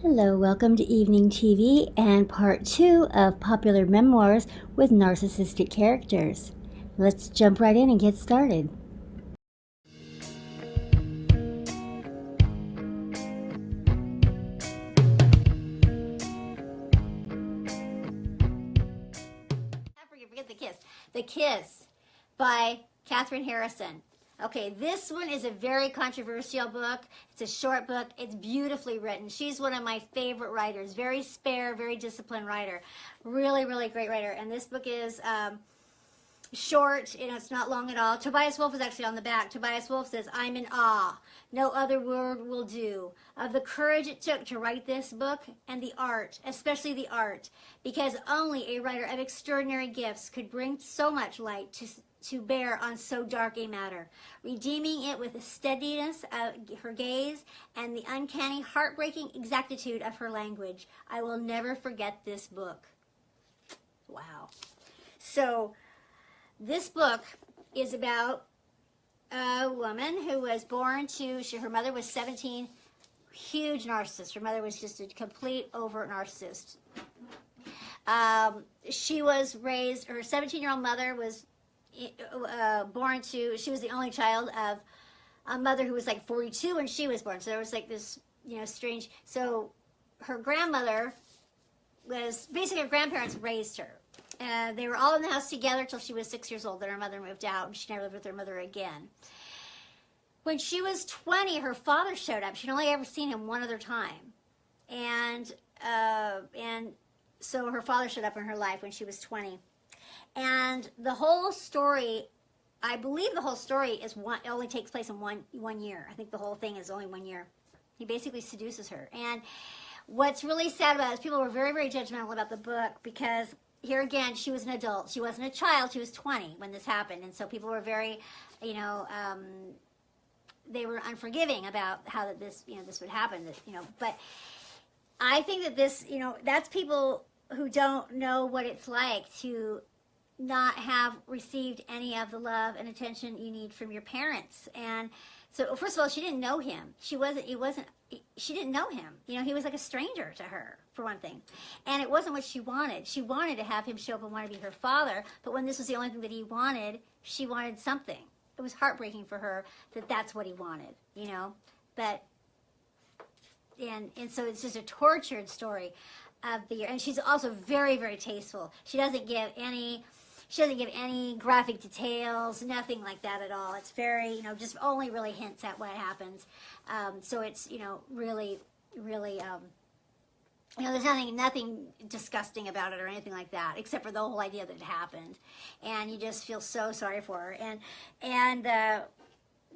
Hello, welcome to Evening TV and part 2 of Popular Memoirs with Narcissistic Characters. Let's jump right in and get started. Forget the Kiss. The Kiss by Catherine Harrison. Okay, this one is a very controversial book. It's a short book. It's beautifully written. She's one of my favorite writers. Very spare, very disciplined writer. Really, really great writer. And this book is short, it's not long at all. Tobias Wolff is actually on the back. Tobias Wolff says, "I'm in awe. No other word will do. Of the courage it took to write this book and the art, especially the art, because only a writer of extraordinary gifts could bring so much light to bear on so dark a matter, redeeming it with the steadiness of her gaze and the uncanny, heartbreaking exactitude of her language. I will never forget this book." Wow. So, this book is about a woman who was born to, her mother was 17, huge narcissist. Her mother was just a complete overt narcissist. She was raised, her 17-year-old mother was born to, she was the only child of a mother who was like 42 when she was born. So there was like this, strange, so her grandmother was, basically her grandparents raised her. They were all in the house together till she was 6 years old. Then her mother moved out, and she never lived with her mother again. When she was 20, her father showed up. She'd only ever seen him one other time, and so her father showed up in her life when she was 20. And the whole story, I believe the whole story is it only takes place in one year. I think the whole thing is only 1 year. He basically seduces her, and what's really sad about it is people were very, very judgmental about the book because, here again, she was an adult. She wasn't a child. She was 20 when this happened. And so people were very, they were unforgiving about how this, this would happen. But I think that this, that's people who don't know what it's like to not have received any of the love and attention you need from your parents. And so, first of all, she didn't know him. She didn't know him. He was like a stranger to her, for one thing. And it wasn't what she wanted. She wanted to have him show up and want to be her father, but when this was the only thing that he wanted, she wanted something. It was heartbreaking for her that that's what he wanted, But, and so it's just a tortured story of and she's also very, very tasteful. She doesn't give any graphic details, nothing like that at all. It's very, just only really hints at what happens. So it's, really, really, there's nothing disgusting about it or anything like that, except for the whole idea that it happened. And you just feel so sorry for her. And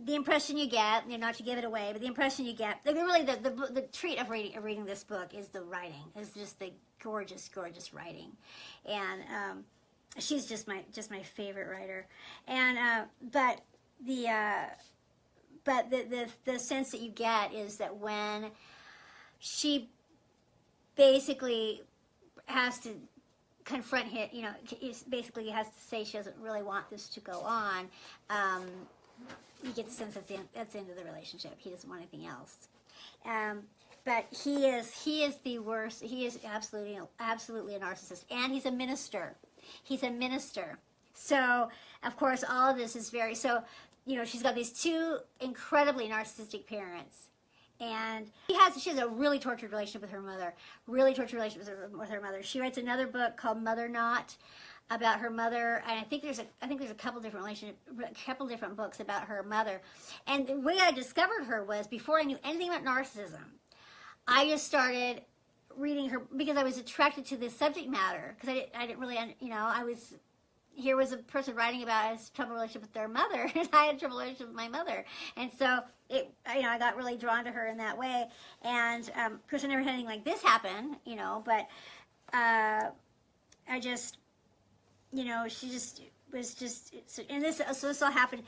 the impression you get, not to give it away, but the impression you get, really the treat of reading this book is the writing. It's just the gorgeous, gorgeous writing. And, she's just my favorite writer, and but the sense that you get is that when she basically has to confront him, basically has to say she doesn't really want this to go on. You get the sense that's the end of the relationship. He doesn't want anything else. But he is the worst. He is absolutely a narcissist, and he's a minister. He's a minister. So, of course, all of this is very, she's got these two incredibly narcissistic parents. And she has a really tortured relationship with her mother. Really tortured relationship with her mother. She writes another book called Mother Not about her mother, and I think there's a couple different books about her mother. And the way I discovered her was before I knew anything about narcissism. I just started reading her because I was attracted to this subject matter because I didn't really, here was a person writing about his trouble relationship with their mother, and I had a trouble relationship with my mother, and so I got really drawn to her in that way. And of course, I never had anything like this happen, but I just, she just was just, and this all happened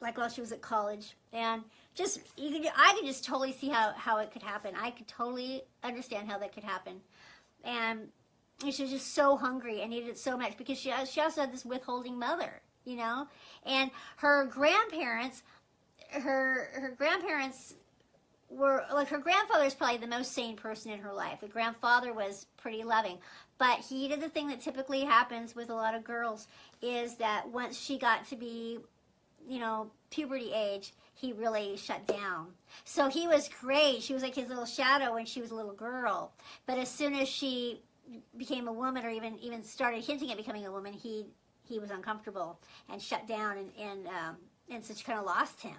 like while she was at college, and just I could just totally see how it could happen. I could totally understand how that could happen, and she was just so hungry and needed it so much because she also had this withholding mother, and her grandparents were like, her grandfather is probably the most sane person in her life. The grandfather was pretty loving, but he did the thing that typically happens with a lot of girls, is that once she got to be, you know, puberty age, he really shut down. So he was great. She was like his little shadow when she was a little girl. But as soon as she became a woman, or even started hinting at becoming a woman, he was uncomfortable and shut down, and so she kind of lost him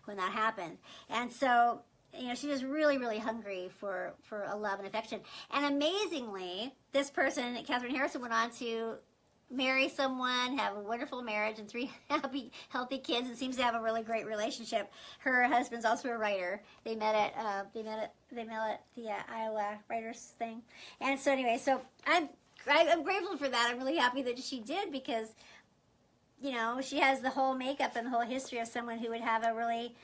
when that happened. And so, you know, she was really, really hungry for a love and affection. And amazingly, this person, Katherine Harrison, went on to marry someone, have a wonderful marriage, and 3 happy, healthy kids, and seems to have a really great relationship. Her husband's also a writer. They met at the Iowa Writers thing. And so anyway, so I'm grateful for that. I'm really happy that she did, because, you know, she has the whole makeup and the whole history of someone who would have a really,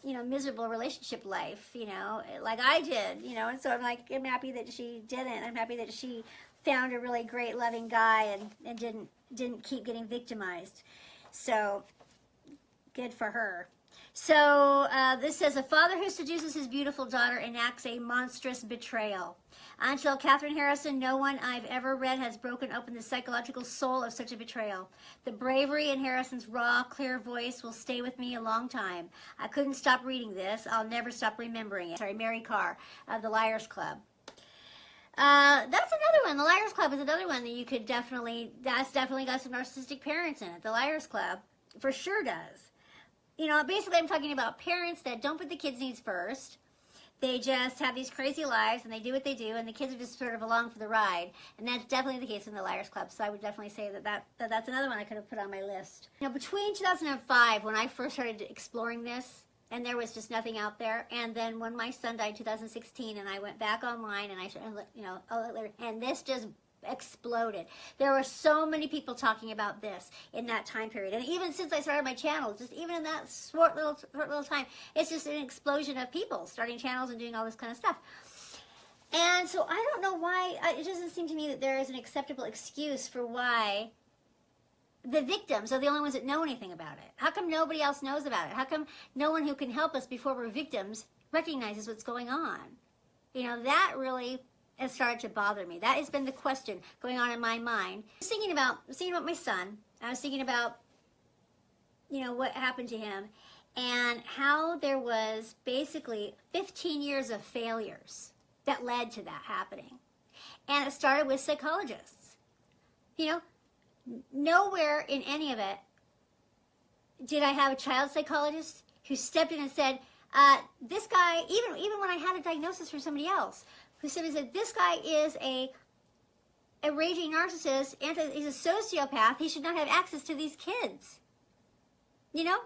you know, miserable relationship life, you know, like I did, you know. And so I'm happy that she didn't. I'm happy that she found a really great, loving guy, and didn't keep getting victimized. So good for her. So this says, a father who seduces his beautiful daughter enacts a monstrous betrayal. Until Katherine Harrison, no one I've ever read has broken open the psychological soul of such a betrayal. The bravery in Harrison's raw, clear voice will stay with me a long time. I couldn't stop reading this. I'll never stop remembering it. Sorry, Mary Carr of the Liars Club. That's another one. The Liars Club is another one that you could that's definitely got some narcissistic parents in it. The Liars Club for sure does. You know, basically I'm talking about parents that don't put the kids' needs first. They just have these crazy lives, and they do what they do, and the kids are just sort of along for the ride. And that's definitely the case in the Liars Club. So I would definitely say that's another one I could have put on my list. You know, between 2005, when I first started exploring this, and there was just nothing out there, and then when my son died in 2016, and I went back online, and I started, you know, and this just exploded. There were so many people talking about this in that time period, and even since I started my channel, just even in that short little time, it's just an explosion of people starting channels and doing all this kind of stuff. And so I don't know why, it doesn't seem to me that there is an acceptable excuse for why the victims are the only ones that know anything about it. How come nobody else knows about it? How come no one who can help us before we're victims recognizes what's going on? You know, that really has started to bother me. That has been the question going on in my mind. I was thinking about my son. I was thinking about, you know, what happened to him, and how there was basically 15 years of failures that led to that happening. And it started with psychologists. You know, nowhere in any of it did I have a child psychologist who stepped in and said, this guy, even when I had a diagnosis from somebody else, who said, this guy is a raging narcissist, and he's a sociopath, he should not have access to these kids. You know?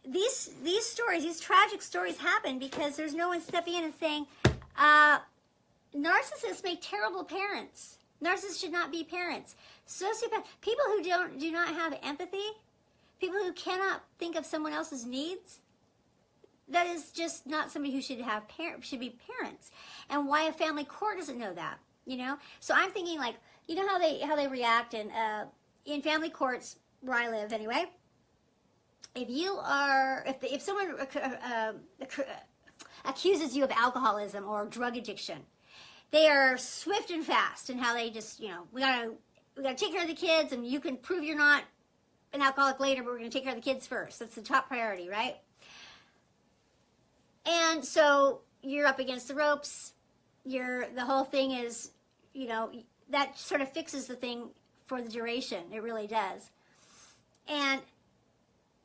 These stories, these tragic stories happen because there's no one stepping in and saying, narcissists make terrible parents. Narcissists should not be parents. Sociopaths, people who do not have empathy, people who cannot think of someone else's needs, that is just not somebody who should be parents. And why a family court doesn't know that, you know? So I'm thinking, like, you know how they react in family courts where I live anyway. If someone accuses you of alcoholism or drug addiction, they are swift and fast in how they just, you know, we gotta take care of the kids, and you can prove you're not an alcoholic later, but we're gonna take care of the kids first. That's the top priority, right? And so you're up against the ropes. The whole thing is, you know, that sort of fixes the thing for the duration. It really does. And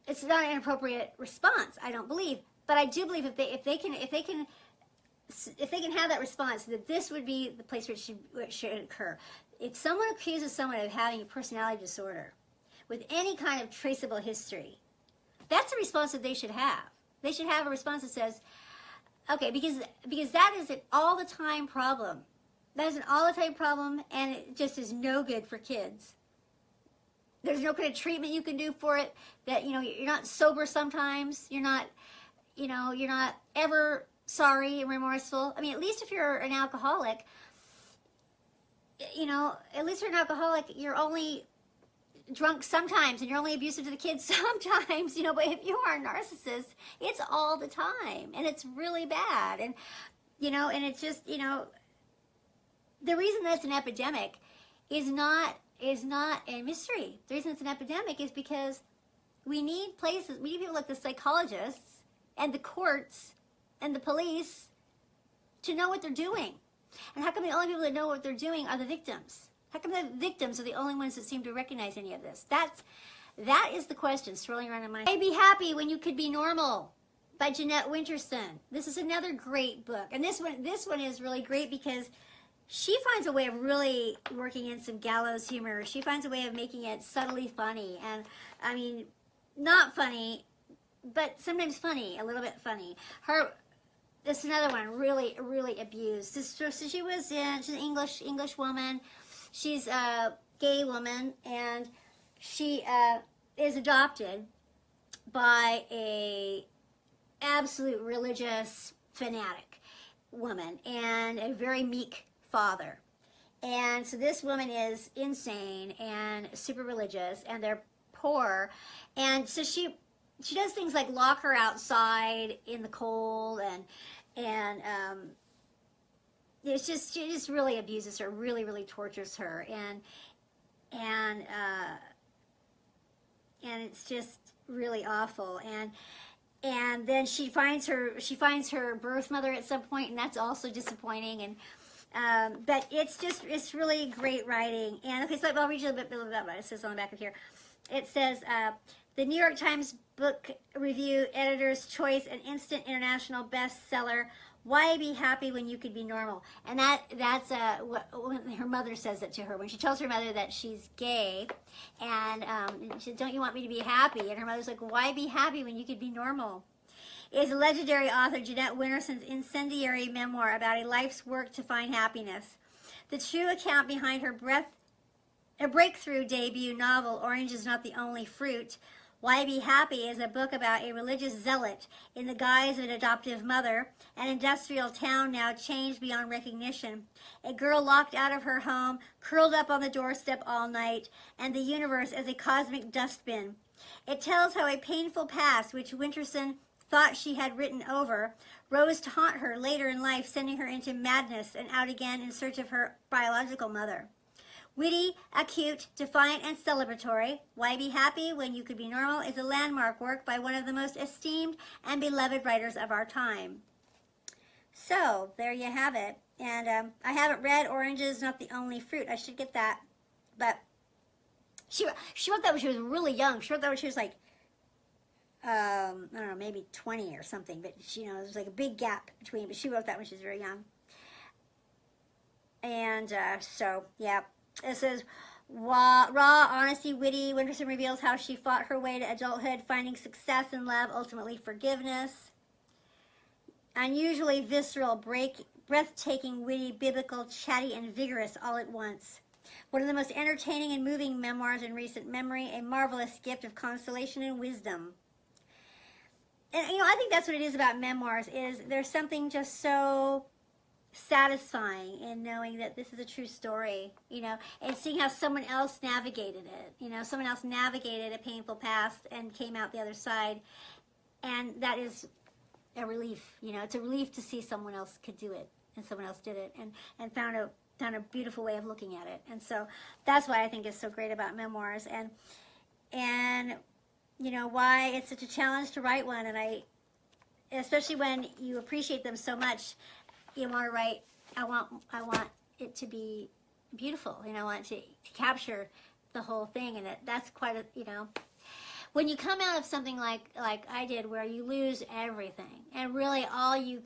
it's not an appropriate response, I don't believe. But I do believe if they can have that response, that this would be the place where it should occur. If someone accuses someone of having a personality disorder with any kind of traceable history, that's a response that they should have. They should have a response that says, okay, because that is an all the time problem. That is an all the time problem, and it just is no good for kids. There's no kind of treatment you can do for it. That, you know, you're not sober sometimes. You're not ever sorry and remorseful. I mean, at least if you're an alcoholic, you know, at least if you're an alcoholic, you're only drunk sometimes and you're only abusive to the kids sometimes, you know, but if you are a narcissist, it's all the time and it's really bad. And, you know, and it's just, you know, the reason that it's an epidemic is not a mystery. The reason it's an epidemic is because we need places, we need people like the psychologists and the courts and the police to know what they're doing. And how come the only people that know what they're doing are the victims? How come the victims are the only ones that seem to recognize any of this? That is the question swirling around in my mind. I'd be happy when you could be normal, by Jeanette Winterson. This is another great book. And this one is really great because she finds a way of really working in some gallows humor. She finds a way of making it subtly funny. And, I mean, not funny, but sometimes funny, a little bit funny. This is another one, really, really abused. So she's an English woman. She's a gay woman, and she is adopted by a absolute religious fanatic woman and a very meek father. And so this woman is insane and super religious, and they're poor. And so she does things like lock her outside in the cold, and it's just, she just really abuses her, really, really tortures her, and it's just really awful. And then she finds her birth mother at some point, and that's also disappointing. And but it's really great writing. And okay, so I'll read you a bit about what it says on the back of here. It says, the New York Times Book Review Editor's Choice, an instant international bestseller. Why be happy when you could be normal? And that's what when her mother says it to her, when she tells her mother that she's gay, and she says, "Don't you want me to be happy?" And her mother's like, "Why be happy when you could be normal?" Is legendary author Jeanette Winterson's incendiary memoir about a life's work to find happiness. The true account behind her breakthrough debut novel, Orange is Not the Only Fruit, Why Be Happy, is a book about a religious zealot in the guise of an adoptive mother, an industrial town now changed beyond recognition, a girl locked out of her home, curled up on the doorstep all night, and the universe as a cosmic dustbin. It tells how a painful past, which Winterson thought she had written over, rose to haunt her later in life, sending her into madness and out again in search of her biological mother. Witty, acute, defiant, and celebratory, Why Be Happy When You Could Be Normal is a landmark work by one of the most esteemed and beloved writers of our time. So, there you have it. And I haven't read Orange is Not the Only Fruit. I should get that. But she wrote that when she was really young. She wrote that when she was like, I don't know, maybe 20 or something. But, you know, there's like a big gap between. But she wrote that when she was very young. And so, yeah. It says, raw, honesty, witty. Winterson reveals how she fought her way to adulthood, finding success in love, ultimately forgiveness. Unusually visceral, breathtaking, witty, biblical, chatty, and vigorous all at once. One of the most entertaining and moving memoirs in recent memory, a marvelous gift of consolation and wisdom. And, you know, I think that's what it is about memoirs, is there's something just so satisfying in knowing that this is a true story, you know, and seeing how someone else navigated it, you know, someone else navigated a painful past and came out the other side, and that is a relief, you know, it's a relief to see someone else could do it, and someone else did it, and found a beautiful way of looking at it. And so that's why I think it's so great about memoirs, and you know, why it's such a challenge to write one, and especially when you appreciate them so much, you want to write, I want it to be beautiful, you know, I want to capture the whole thing, and that's quite a, you know, when you come out of something like I did, where you lose everything, and really all you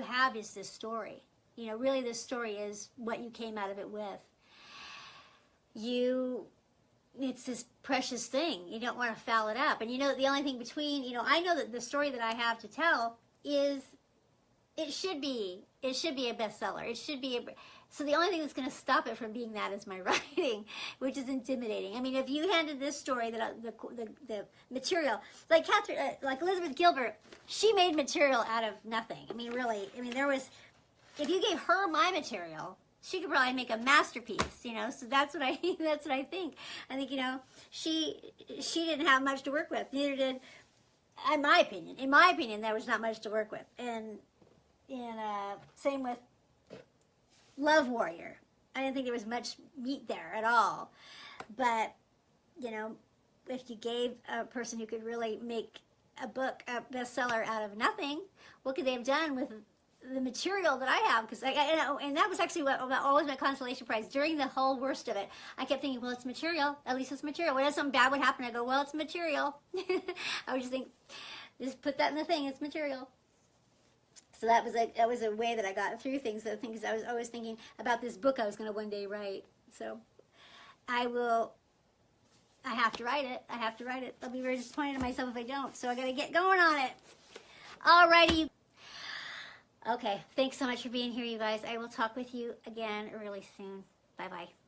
have is this story, you know, really this story is what you came out of it with. It's this precious thing, you don't want to foul it up, and you know, the only thing between, you know, I know that the story that I have to tell is, it should be a bestseller. It should be so the only thing that's going to stop it from being that is my writing, which is intimidating. I mean, if you handed this story, the material, like like Elizabeth Gilbert, she made material out of nothing. I mean, really, I mean, if you gave her my material, she could probably make a masterpiece, you know. So that's what I that's what I think. I think, you know, she didn't have much to work with. Neither did, in my opinion, there was not much to work with. And same with Love Warrior. I didn't think there was much meat there at all. But, you know, if you gave a person who could really make a book a bestseller out of nothing, what could they have done with the material that I have? Because and that was actually what always my consolation prize during the whole worst of it. I kept thinking, well, it's material. At least it's material. What if something bad would happen? I go, well, it's material. I would just think, just put that in the thing. It's material. So that was a way that I got through things. The things I was always thinking about this book I was going to one day write. So I have to write it. I have to write it. I'll be very disappointed in myself if I don't. So I got to get going on it. Alrighty. Okay. Thanks so much for being here, you guys. I will talk with you again really soon. Bye-bye.